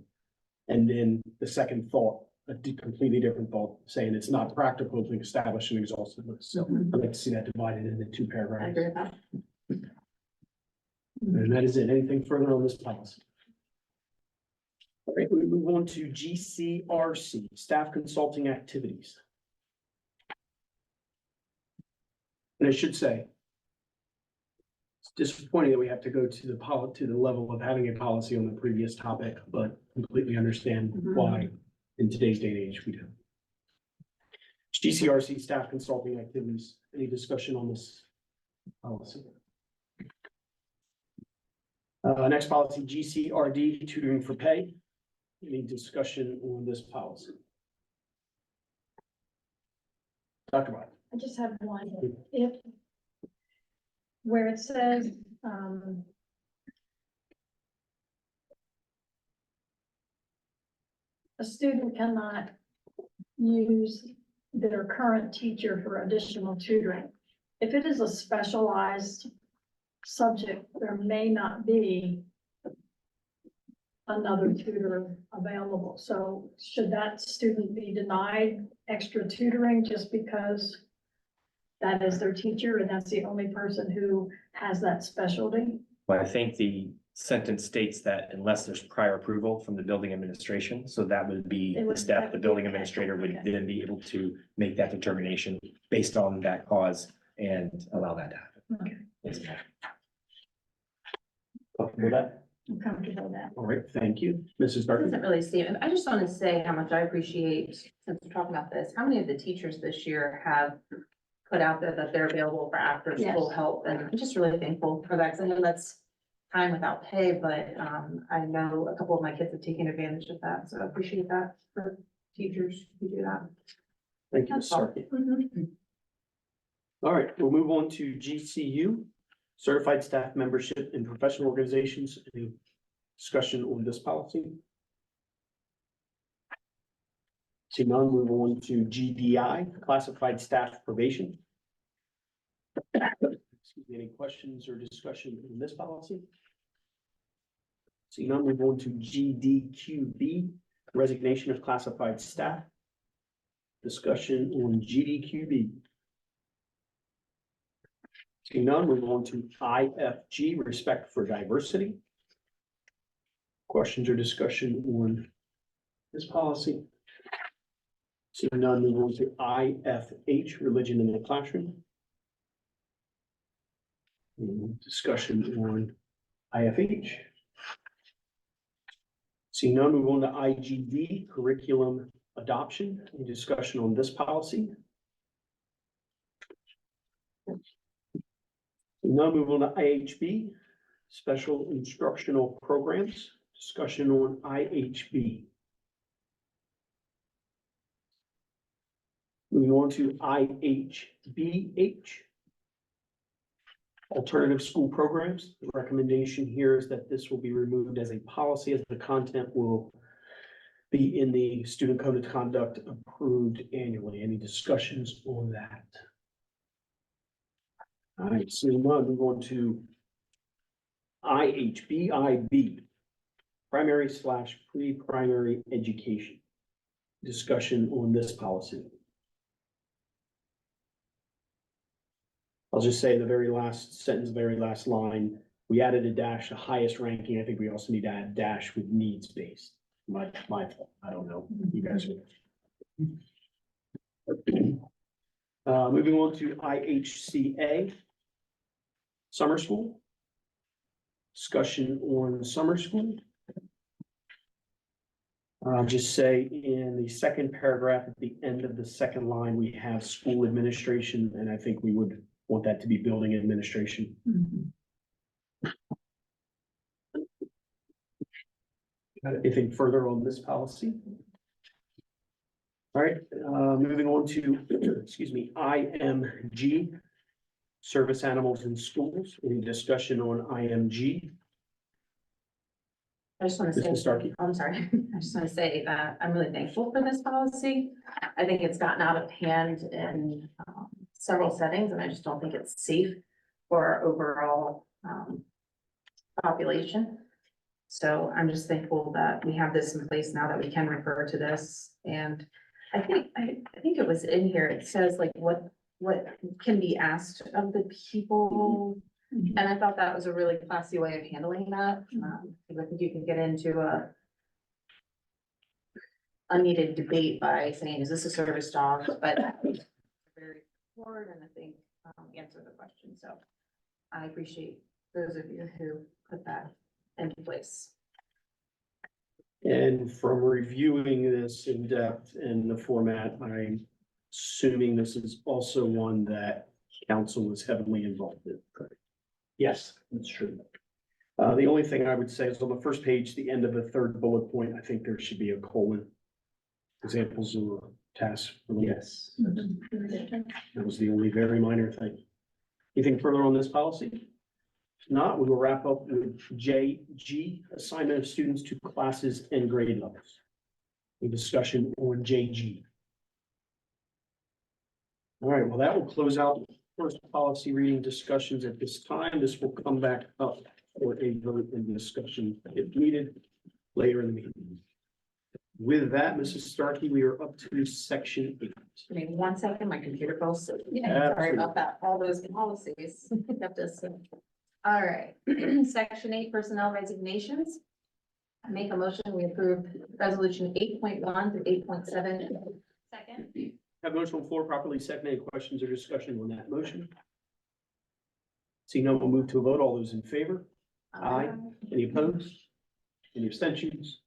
And then the second thought, completely different thought, saying it's not practical to establish an exhaustive list. So I'd like to see that divided into 2 I paragraphs. agree with that. And that is it. Anything further on this policy? All right, we move on to GCRC, staff consulting activities. And I should say, it's disappointing that we have to go to the level of having a policy on the previous topic, but completely understand why in today's day and age we do. GCRC, staff consulting activities. Any discussion on this policy? Next policy, GCRD, tutoring for pay. Any discussion on this policy? Talk about it. I just have one, if, where it says, a student cannot use their current teacher for additional tutoring. If it is a specialized subject, there may not be another tutor available. So should that student be denied extra tutoring just because that is their teacher and that's the only person who has that specialty? Well, I think the sentence states that unless there's prior approval from the building administration, so that would be It the would- step, that the would building be- administrator would okay. then be able to make that determination based on that cause and allow that to happen. Okay. Yes. Comfortable with that? I'm comfortable with that. All right, thank you. Mrs. It Burton? doesn't really seem, I just want to say how much I appreciate, since we're talking about this, how many of the teachers this year have put out there that they're available for after school Yes. help, and I'm just really thankful for that, because I know that's time without pay, but I know a couple of my kids have taken advantage of that, so I appreciate that for teachers who do that. Thank you, That's Ms. all. Sarkey. All right, we'll move on to GCU, certified staff membership in professional organizations. Any discussion on this policy? Seeing none, move on to GDI, classified staff probation. Excuse me, any questions or discussion on this policy? Seeing none, move on to GDQB, resignation of classified staff. Discussion on GDQB. Seeing none, move on to IFG, respect for diversity. Questions or discussion on this policy? Seeing none, move on to IFH, religion in the classroom. Discussion on IFH. Seeing none, move on to IGD, curriculum adoption. Any discussion on this policy? Now move on to IHB, special instructional programs. Discussion on IHB. Moving on to IHBH. Alternative school programs. The recommendation here is that this will be removed as a policy, as the content will be in the student code of conduct approved annually. Any discussions on that? All right, seeing none, move on to IHBIB, primary/pre-primary education. Discussion on this policy. I'll just say the very last sentence, very last line, we added a dash, the highest ranking. I think we also need to add dash with needs based. My fault. I don't know. You guys are. Moving on to IHCA. Summer school. Discussion on summer school. I'll just say in the second paragraph, at the end of the second line, we have school administration, and I think we would want that to be building administration. Anything further on this policy? All right, moving on to, excuse me, IMG, service animals in schools. Any discussion on IMG? I just want to say, Mrs. Starkey? I'm sorry, I just want to say that I'm really thankful for this policy. I think it's gotten out of hand in several settings, and I just don't think it's safe for our overall population. So I'm just thankful that we have this in place now, that we can refer to this. And I think it was in here, it says like what can be asked of the people. And I thought that was a really classy way of handling that. Because I think you can get into a unneeded debate by saying, is this a service dog? But very forward, and I think answer the question. So I appreciate those of you who put that into place. And from reviewing this in depth in the format, I'm assuming this is also one that council was heavily involved in. Yes, that's true. The only thing I would say is on the first page, the end of the third bullet point, I think there should be a colon. Examples of tasks. Yes. That was the only very minor thing. Anything further on this policy? If not, we will wrap up with JG, assignment of students to classes and grade levels. A discussion on JG. All right, well, that will close out first policy reading discussions at this time. This will come back up for a vote and discussion if needed later in the meeting. With that, Mrs. Starkey, we are up to section 8. Give me 1 second, my computer froze. Yeah, Sorry about that, all those policies kept us. All right, section 8, personnel resignations. I make a motion, we approve resolution 8.1 through 8.7. Second. Have motion on the floor properly seconded. Any questions or discussion on that motion? See none, we'll move to a vote. All those in favor? Aye. Any opposed? Any abstentions?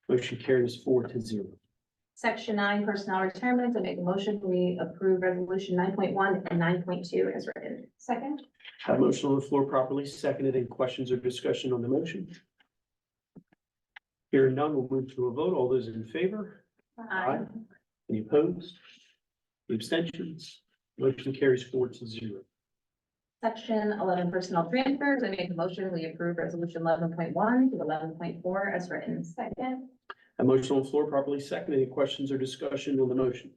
Motion carries 4-0. Section 9, personnel retirements. I make a motion, we approve resolution 9.1 and 9.2 as written. Second. Have motion on the floor properly seconded. Any questions or discussion on the motion? Hearing none, we'll move to a vote. All those in favor? Aye. Any opposed? Any abstentions? Motion carries 4-0. Section 11, personnel transfers. I make a motion, we approve resolution 11.1 to 11.4 as written. Second. A motion on the floor properly seconded. Any questions or discussion on the motion?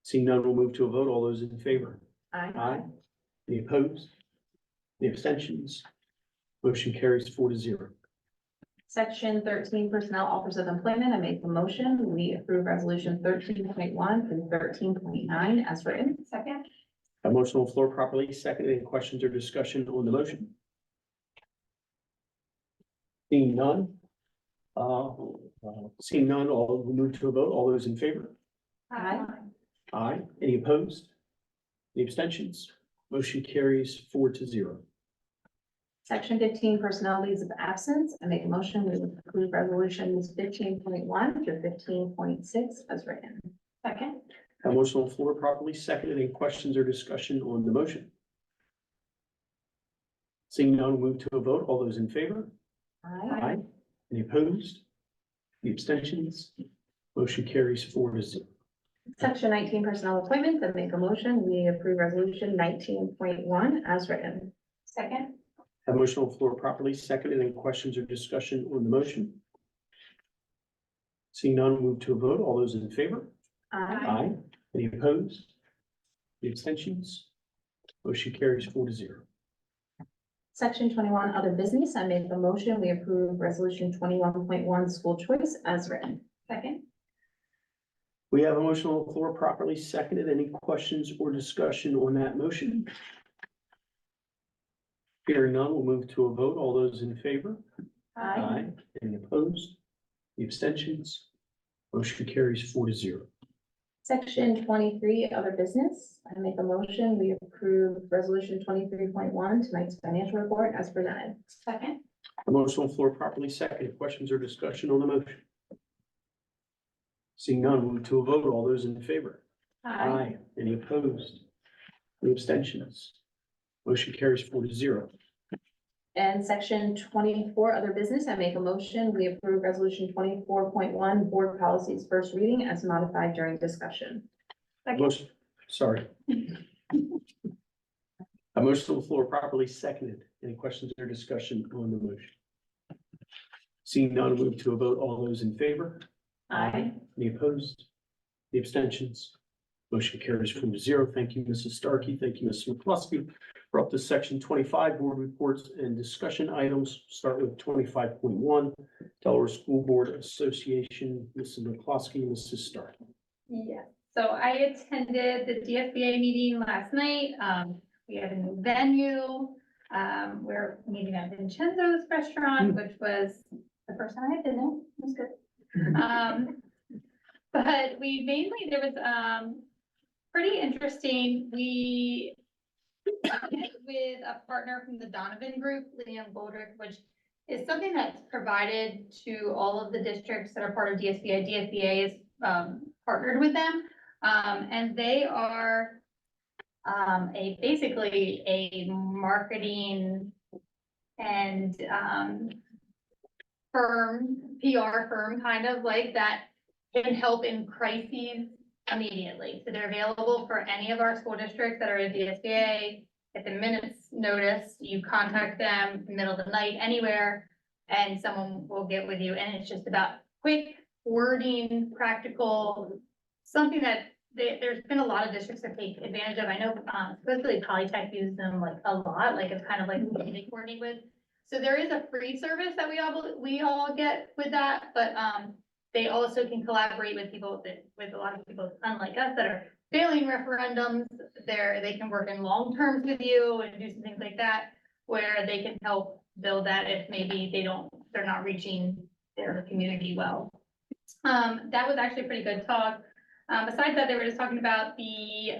Seeing none, we'll move to a vote. All those in favor? Aye. Any opposed? Any abstentions? Motion carries 4-0. Section 13, personnel offers of employment. I make a motion, we approve resolution 13.1 through 13.9 as written. Second. A motion on the floor properly seconded. Any questions or discussion on the motion? Seeing none. Seeing none, we'll move to a vote. All those in favor? Aye. Aye. Any opposed? Any abstentions? Motion carries 4-0. Section 15, personnel leaves of absence. I make a motion, we approve resolutions 15.1 through 15.6 as written. Second. A motion on the floor properly seconded. Any questions or discussion on the motion? Seeing none, we'll move to a vote. All those in favor? Aye. Any opposed? Any abstentions? Motion carries 4-0. Section 19, personnel appointments. I make a motion, we approve resolution 19.1 as written. Second. A motion on the floor properly seconded. Any questions or discussion on the motion? Seeing none, we'll move to a vote. All those in favor? Aye. Any opposed? Any abstentions? Motion carries 4-0. Section 21, other business. I make the motion, we approve resolution 21.1 school choice as written. Second. We have a motion on the floor properly seconded. Any questions or discussion on that motion? Hearing none, we'll move to a vote. All those in favor? Any opposed? The abstentions? Motion carries 4-0. Section 23, other business. I make a motion, we approve resolution 23.1, tonight's financial report as presented. Second. A motion on the floor properly seconded. Questions or discussion on the motion? Seeing none, we'll move to a vote. All those in favor? Any opposed? Any abstentions? Motion carries 4-0. And section 24, other business. I make a motion, we approve resolution 24.1, board policies first reading as modified during discussion. Motion, sorry. A motion on the floor properly seconded. Any questions or discussion on the motion? Seeing none, move to a vote. All those in favor? Any opposed? The abstentions? Motion carries 4-0. Thank you, Mrs. Starkey. Thank you, Mrs. McCluskey. We're up to section 25, board reports and discussion items. Start with 25.1, Delaware School Board Association, Mrs. McCluskey, Mrs. Starkey. Yeah, so I attended the DSBA meeting last night. We have a new venue. We're meeting at Vincenzo's restaurant, which was the first time I've been there. It was good. But there was, pretty interesting. We met with a partner from the Donovan Group, Liam Goldrick, which is something that's provided to all of the districts that are part of DSBA. DSBA is partnered with them, and they are basically a marketing and PR firm, kind of like that, can help in crises immediately. So they're available for any of our school districts that are in DSBA. At the minute's notice, you contact them middle of the night, anywhere, and someone will get with you. And it's just about quick wording, practical, something that there's been a lot of districts that take advantage of. I know, especially Polytech uses them like a lot, like it's kind of like who they coordinate with. So there is a free service that we all get with that, but they also can collaborate with with a lot of people, unlike us, that are failing referendums. They can work in long terms with you and do some things like that, where they can help build that if maybe they're not reaching their community well. That was actually a pretty good talk. Besides that, they were just talking about the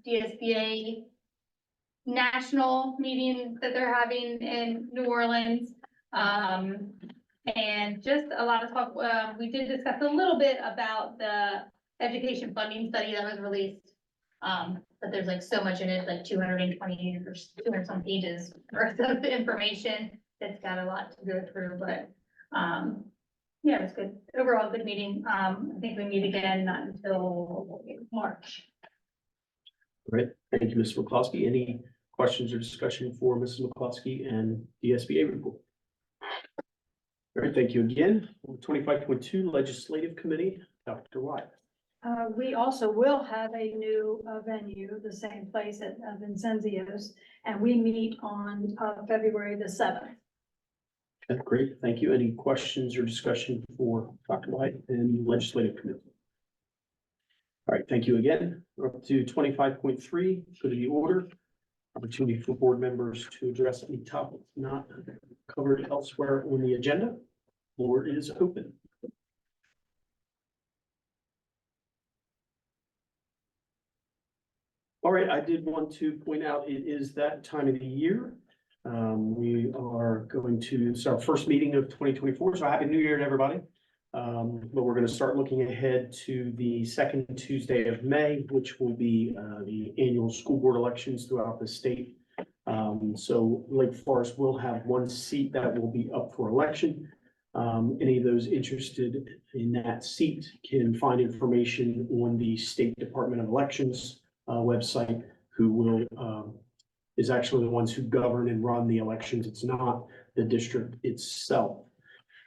DSBA national meeting that they're having in New Orleans. And just a lot of talk. We did discuss a little bit about the education funding study that was released. But there's like so much in it, like 220 or 200 some pages worth of information. It's got a lot to go through, but yeah, it was good. Overall, good meeting. I think we meet again not until March. All right, thank you, Ms. McCluskey. Any questions or discussion for Mrs. McCluskey and the SBA report? All right, thank you again. 25.2 Legislative Committee, Dr. Wyatt. We also will have a new venue, the same place at Vincenzio's, and we meet on February the 7th. Okay, great, thank you. Any questions or discussion for Dr. Wyatt and the Legislative Committee? All right, thank you again. We're up to 25.3, go to the order. Opportunity for board members to address any topics not covered elsewhere on the agenda. Floor is open. All right, I did want to point out it is that time of the year. We are going to, it's our first meeting of 2024, so happy New Year to everybody. But we're going to start looking ahead to the second Tuesday of May, which will be the annual school board elections throughout the state. So Lake Forest will have one seat that will be up for election. Any of those interested in that seat can find information on the State Department of Elections website, who will is actually the ones who govern and run the elections. It's not the district itself.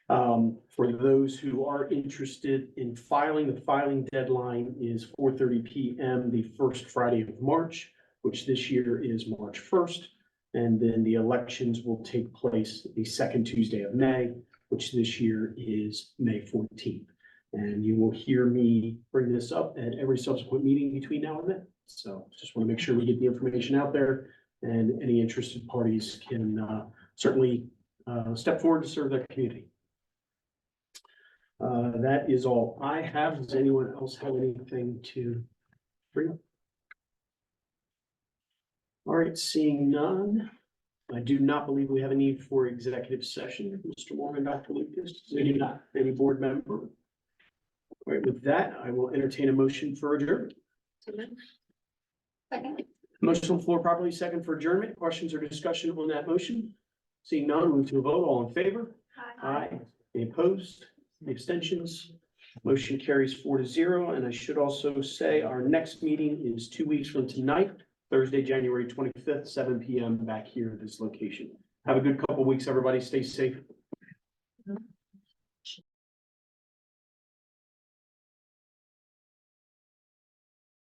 For those who are interested in filing, the filing deadline is 4:30 PM, the first Friday of March, which this year is March 1st. And then the elections will take place the second Tuesday of May, which this year is May 14th. And you will hear me bring this up at every subsequent meeting between now and then. So just want to make sure we get the information out there, and any interested parties can certainly step forward to serve their community. That is all I have. Does anyone else have anything to bring up? All right, seeing none, I do not believe we have a need for executive session. Mr. Morgan, Dr. Lucas, we do not, any board member? All right, with that, I will entertain a motion for adjournment. Second. Motion on the floor properly second for adjournment. Questions or discussion on that motion? Seeing none, move to a vote. All in favor? Aye. Any opposed? Any abstentions? Motion carries 4-0. And I should also say our next meeting is 2 weeks from tonight, Thursday, January 25th, 7 PM back here at this location. Have a good couple weeks, everybody. Stay safe.